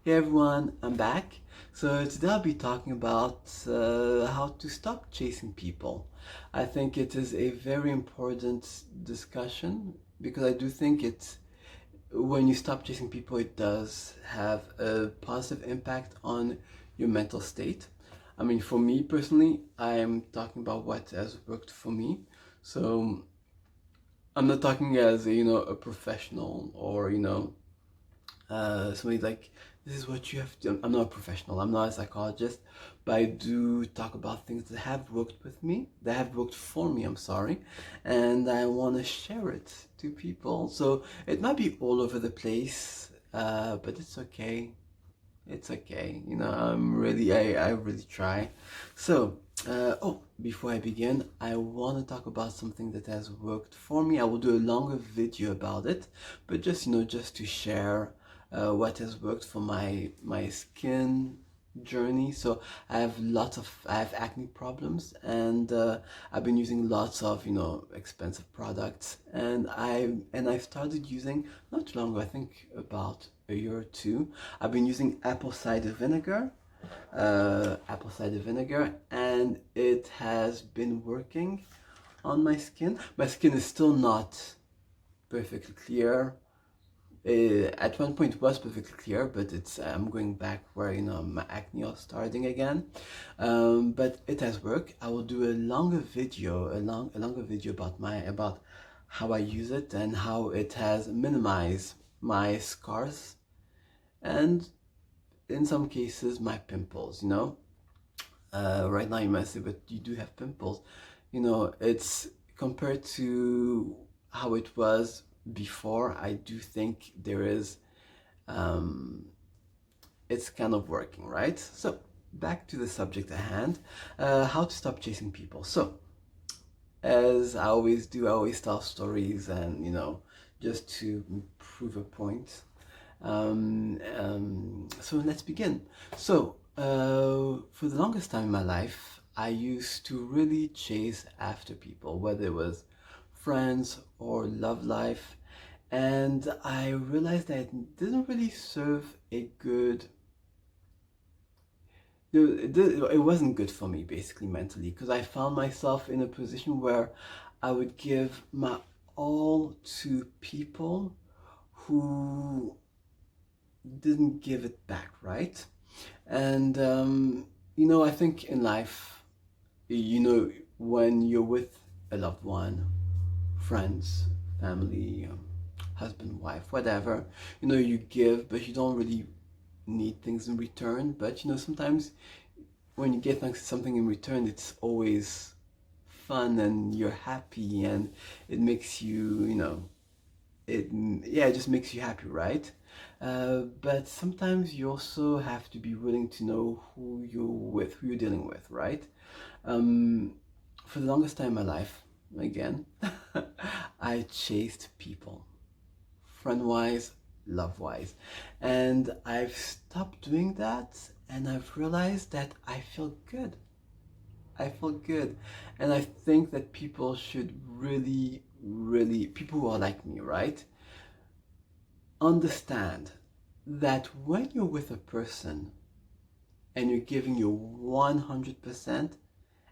Hey everyone, I'm back. So today I'll be talking about how to stop chasing people. I think it is a very important discussion because I do think when you stop chasing people, it does have a positive impact on your mental state. I mean, for me personally, I'm talking about what has worked for me. So I'm not talking as a professional or somebody like this is what you have to do. I'm not a professional, I'm not a psychologist, but I do talk about things that have worked with me, that have worked for me, I'm sorry, and I want to share it to people. So it might be all over the place, but it's okay. It's okay, I really try. So before I begin, I want to talk about something that has worked for me. I will do a longer video about it, but just to share what has worked for my skin journey. So I have acne problems, and I've been using lots of expensive products, and I've started using not too long ago, I think about a year or two. I've been using apple cider vinegar, and it has been working on my skin. My skin is still not perfectly clear. At one point it was perfectly clear, but it's I'm going back where my acne are starting again. But it has worked. I will do a longer video about how I use it and how it has minimized my scars and in some cases my pimples. Right now you might say, but you do have pimples. It's compared to how it was before. I do think there is it's kind of working, right? So back to the subject at hand, how to stop chasing people. So as I always do, I always tell stories, and just to prove a point. So let's begin. So for the longest time in my life, I used to really chase after people, whether it was friends or love life, and I realized that it didn't really serve a good. It wasn't good for me, basically, mentally, because I found myself in a position where I would give my all to people who didn't give it back, right? And I think in life, when you're with a loved one, friends, family, husband, wife, whatever, you give, but you don't really need things in return. But sometimes when you get something in return, it's always fun and you're happy, and it makes it just makes you happy, right? But sometimes you also have to be willing to know who you're dealing with, right? Um, for the longest time in my life, again, I chased people, friend-wise, love-wise, and I've stopped doing that, and I've realized that I feel good. I feel good, and I think that people should really, really, people who are like me, right? Understand that when you're with a person and you're giving your 100%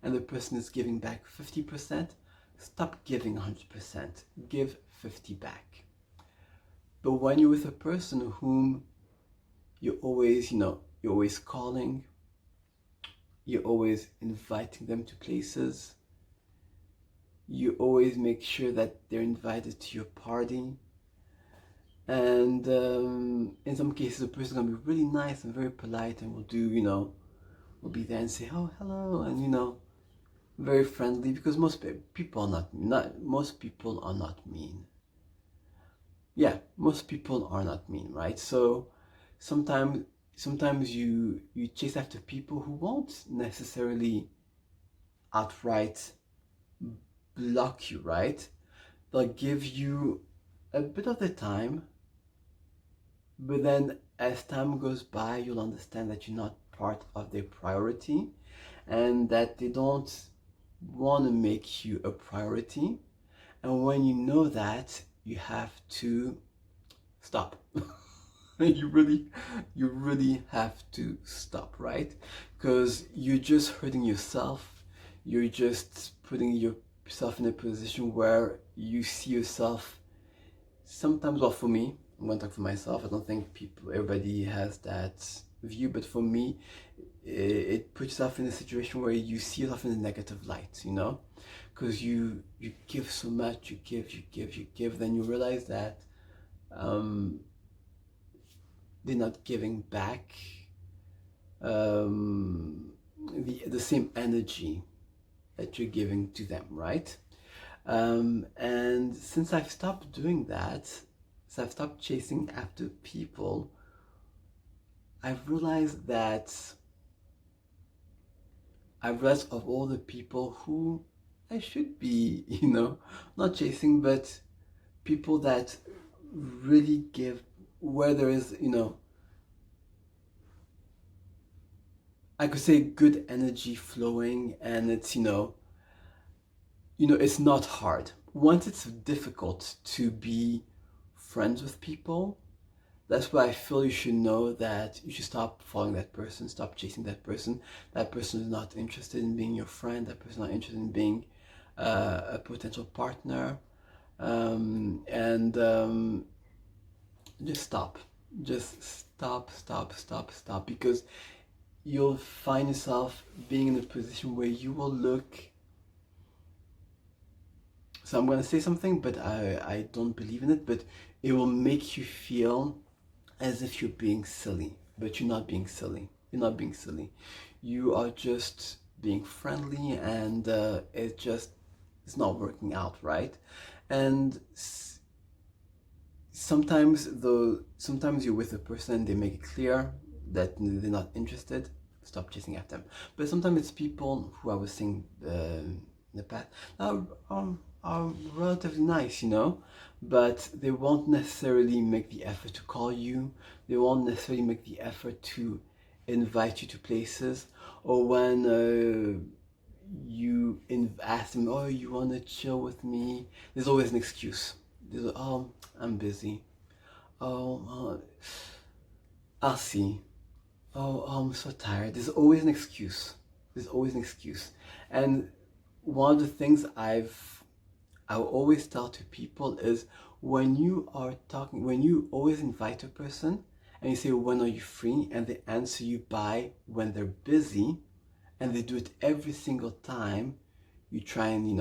and the person is giving back 50%, stop giving 100%, give 50 back. But when you're with a person whom you're always calling, you're always inviting them to places, you always make sure that they're invited to your party, and in some cases the person's gonna be really nice and very polite and will be there and say, oh, hello, and very friendly, because most people are not most people are not mean. Yeah, most people are not mean, right? So sometimes sometimes you chase after people who won't necessarily outright block you, right? They'll give you a bit of the time, but then as time goes by, you'll understand that you're not part of their priority, and that they don't want to make you a priority. And when you know that, you have to stop. you really have to stop, right? Because you're just hurting yourself. You're just putting yourself in a position where you see yourself sometimes. Well, for me, I'm going to talk for myself. I don't think everybody has that view, but for me, it puts yourself in a situation where you see yourself in a negative light, you know, because you give so much, you give, then you realize that um, they're not giving back um, the same energy that you're giving to them, right? And since I've stopped doing that, since I've stopped chasing after people, I've realized of all the people who I should be, not chasing, but people that really give, where there is, I could say good energy flowing, and it's, it's not hard. Once it's difficult to be friends with people, that's why I feel you should know that you should stop following that person, stop chasing that person. That person is not interested in being your friend. That person is not interested in being a potential partner. And just stop. Just stop. Because you'll find yourself being in a position where you will look. So I'm going to say something, but I don't believe in it, but it will make you feel as if you're being silly, but you're not being silly. You're not being silly. You are just being friendly, and it's not working out, right? And sometimes you're with a person and they make it clear that they're not interested. Stop chasing after them. But sometimes it's people who I was saying in the past are relatively nice, but they won't necessarily make the effort to call you. They won't necessarily make the effort to invite you to places, or when ask them, oh, you want to chill with me? There's always an excuse. Oh, I'm busy. Oh, I'll see. Oh, I'm so tired. There's always an excuse. There's always an excuse. And one of the things I will always tell to people is, when you always invite a person and you say, when are you free? And they answer you by when they're busy, and they do it every single time you try and,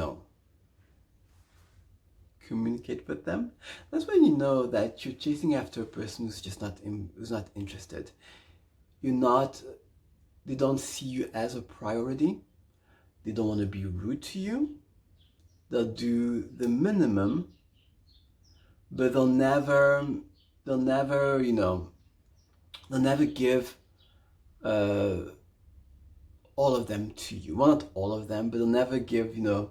communicate with them. That's when you know that you're chasing after a person who's not interested. They don't see you as a priority. They don't want to be rude to you. They'll do the minimum, but they'll never give uh, all of them to you. Well, not all of them, but they'll never give, what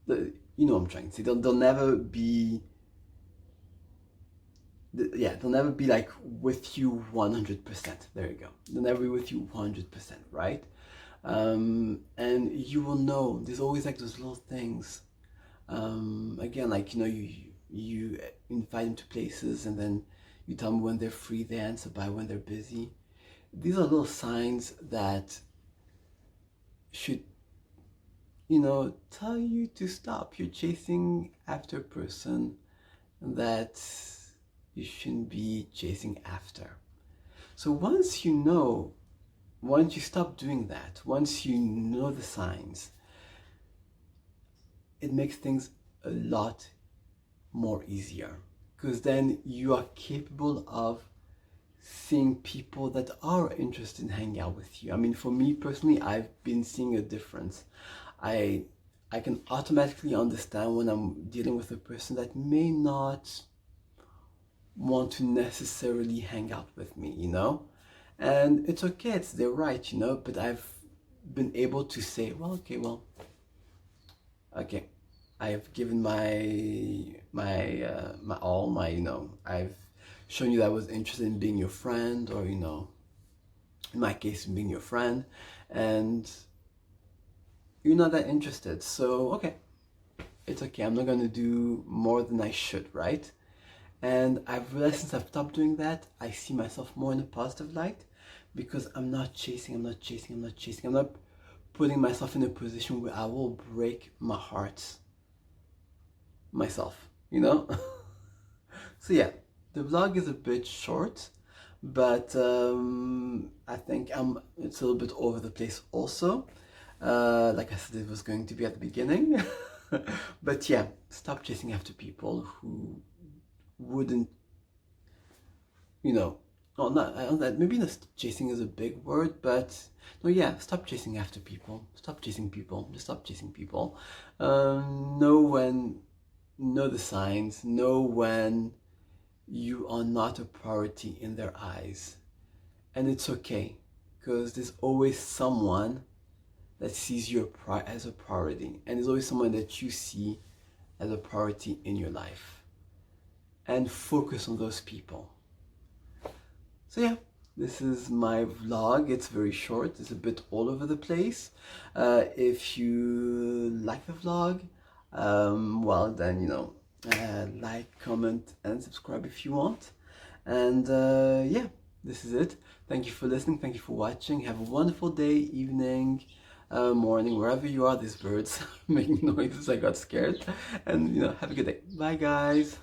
I'm trying to say. They'll never be, they'll never be like with you 100%. There you go. They'll never be with you 100%, right? And you will know. There's always like those little things. Again, like, you invite them to places, and then you tell them when they're free, they answer by when they're busy. These are little signs that should, tell you to stop. You're chasing after a person that you shouldn't be chasing after. So once you stop doing that, once you know the signs, it makes things a lot more easier, because then you are capable of seeing people that are interested in hanging out with you. I mean, for me personally, I've been seeing a difference. I can automatically understand when I'm dealing with a person that may not want to necessarily hang out with me, and it's okay, it's their right, but I've been able to say, well, okay, I have given my all, I've shown you that I was interested in being your friend, or in my case, in being your friend, and you're not that interested. So okay, it's okay. I'm not gonna do more than I should, right? And I've realized since I've stopped doing that, I see myself more in a positive light because I'm not chasing, I'm not chasing, I'm not chasing. I'm not putting myself in a position where I will break my heart myself, you know? So yeah, the vlog is a bit short, but I think it's a little bit over the place also. Like I said, it was going to be at the beginning. But yeah, stop chasing after people who wouldn't, you know, well, not, I don't know, maybe not chasing is a big word, but no, yeah, stop chasing after people. Stop chasing people. Just stop chasing people. Know when, know the signs. Know when you are not a priority in their eyes, and it's okay, because there's always someone that sees you as a priority, and there's always someone that you see as a priority in your life, and focus on those people. So yeah, this is my vlog. It's very short. It's a bit all over the place. If you like the vlog, well then, you know, like, comment, and subscribe if you want. And yeah, this is it. Thank you for listening. Thank you for watching. Have a wonderful day, evening, morning, wherever you are. These birds making noises. I got scared. And, you know, have a good day. Bye, guys.